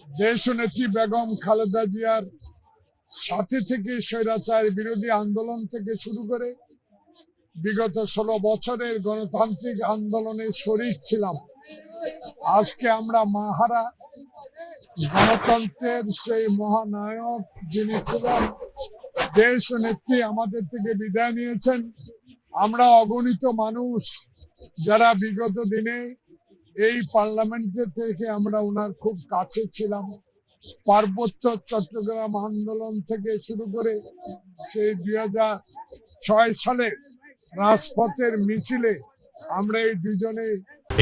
দেশনেত্রী বেগম খালেদা জিয়ার সাথে থেকে স্বৈরাচার বিরোধী আন্দোলন থেকে শুরু করে বিগত 16 বছরের গণতান্ত্রিক আন্দোলনে শরীক ছিলাম। আজকে আমরা মাহারা গণতন্ত্রের সেই মহানায়ক যিনি ছিলেন দেশনেত্রী আমাদের থেকে বিদায় নিয়েছেন। আমরা অগণিত মানুষ যারা বিগত দিনে এই পার্লামেন্টের থেকে আমরা ওনার খুব কাছে ছিলাম। পার্বত্য চট্টগ্রাম আন্দোলন থেকে শুরু করে সেই 2006 সালে রাজপথের মিছিলে আমরা এই দুজনে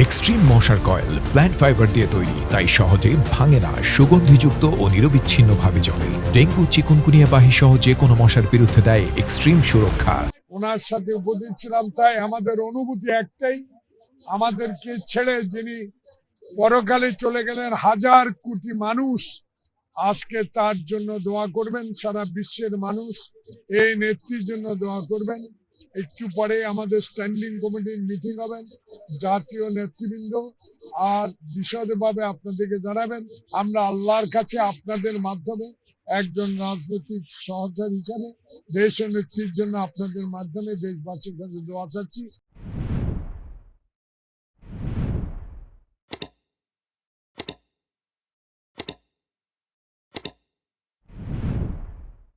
এক্সট্রিম মশার কয়েল প্ল্যান্ট ফাইবার দিয়ে তৈরি, তাই সহজে ভাঙে না, সুগন্ধিযুক্ত ও নিরবিচ্ছিন্নভাবে জ্বলে। ডেঙ্গু, চিকুনগুনিয়া বাহি সহ যে কোনো মশার বিরুদ্ধে দেয় এক্সট্রিম সুরক্ষা। ওনার সাথে উপস্থিত ছিলাম, তাই আমাদের অনুভূতি একটাই, আমাদেরকে ছেড়ে যিনি পরকালে চলে গেলেন, হাজার কোটি মানুষ আজকে তার জন্য দোয়া করবেন। সারা বিশ্বের মানুষ এই নেত্রীর জন্য দোয়া করবেন। একটু পরে আমাদের স্ট্যান্ডিং কমিটির মিটিং হবে, জাতীয় নেতৃবৃন্দ আর বিশদভাবে আপনাদেরকে জানাবেন। আমরা আল্লাহর কাছে আপনাদের মাধ্যমে একজন রাজনৈতিক সহচর হিসাবে দেশ নেত্রীর জন্য আপনাদের মাধ্যমে দেশবাসীর কাছে দোয়া চাচ্ছি।